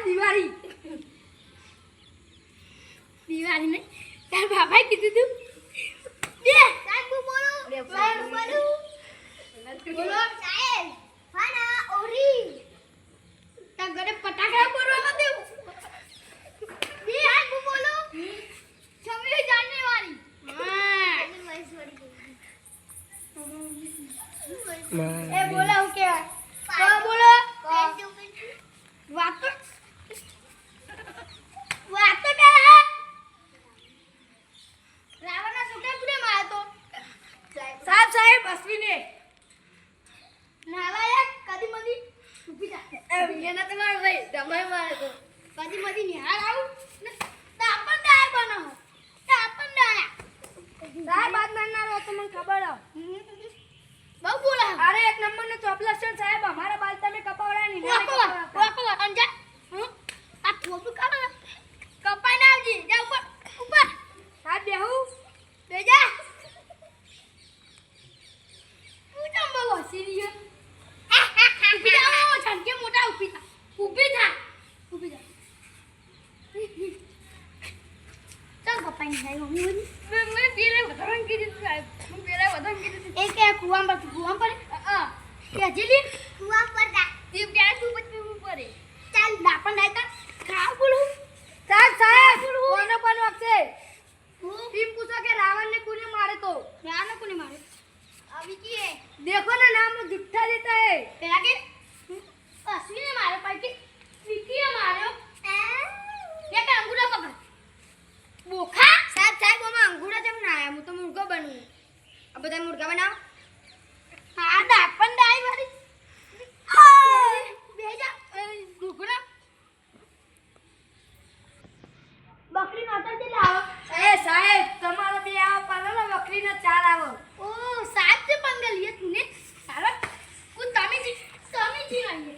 દિવાળી દિવાળી ને તાર બાબાએ કીધું તું બે સાહેબ બોલો બોલો સાહેબ હાના ઓરી તા ઘરે ફટાકડા ફોડવા દે બે સાહેબ બોલો 26 જાન્યુઆરી એ બોલો હું કે બોલો વાત કે રાવણના છોકરા પૂરે માર્યો તો સાહેબ અશ્વિને નાલાયક કદી મદી ઊભી જા એના તમારે ભાઈ તમે માર્યો તો કદી મદી નિહાળ આવું ને તાપન ડાય બનાવો તાપન ડાયા સાહેબ બાદ મારનારો તો મને ખબર હો બહુ બોલા અરે એક નંબરનો ચોપલા છે સાહેબ અમારા બાલ તમે કપાવડા ની વાકો અંજા આ થોપું કાઢો કપાઈ ના આવજી જા ઉપર સાહેબ બેહુ બેજા તું તો બહુ હસીરીયો ઊભી જાઓ છંકે મોટા ઊભી થા ચાલ કપાઈ ના જાય મેં પેલે વધારન કીધું સાહેબ હું પેલે વધારન કીધું એ કે કુવામ પર કે જલી કુવામ પર જા તીમ કે તું પછી ઉપર ચાલ ના પણ નાઈ તા ખા બોલું સાહેબ કોને પણ વખતે ટીમ પૂછો કે રાવણ ने कोने मारे तो रावण ने कोने मारे अभी की है देखो ना नाम झूठा देता है क्या के अश्विन ने मारे पर के विकी ने मारो ये का अंगूठा पकड़ बोखा साहब वो अंगूठा जब ना आया मु तो मुर्गा बनूं अब बता मुर्गा बनाओ हां दापन डाई वाली भेजा गुगरा बकरी माता दे लाओ ए साहेब તમારો બે આવા પાલો બકરીનો ચાર આવો ઓ સાત से पंगा लिए तूने साला कुछ तमीज नहीं है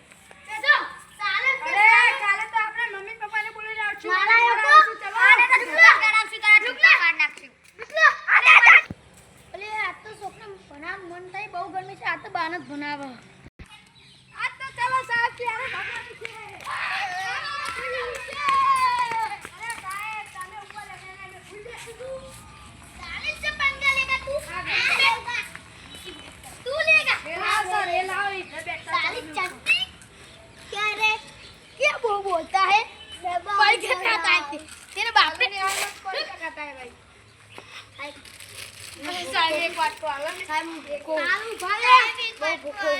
तो साले अरे काले तो अपने मम्मी पापा ने बोले जाओ माला को अरे ढुकला करावसी तारा ढुकला काट नाखશું ढुकला अरे अरे આ તો સોપને બના મન થાય બહુ ગરમી છે આ તો બાન જ બનાવો આ તો ચલો સાહેબ ત્યારે ભગવાન છે बोलता है भाई क्या खाता है तेरे बाप ने कौन सा खाता है भाई साहब एक बात को आलम साहब देखो आलू भाई वो भूखो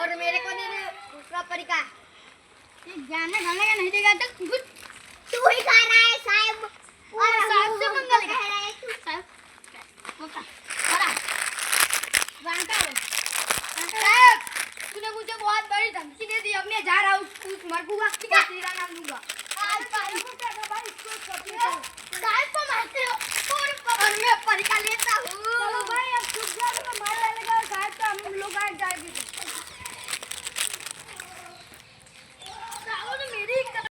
और मेरे को दे दूसरा परिका ये जाने खाने का नहीं देगा तो तू ही खा रहा है साहब और साहब से पंगा लेगा साहब बोलता बड़ा जानता है साहब तूने मुझे बहुत बड़ी धमकी दे दी अब मैं जा रहा हूँ मर दूंगा तेरा नाम लूंगा साहब को मारते हो और मैं परिका लेता हूँ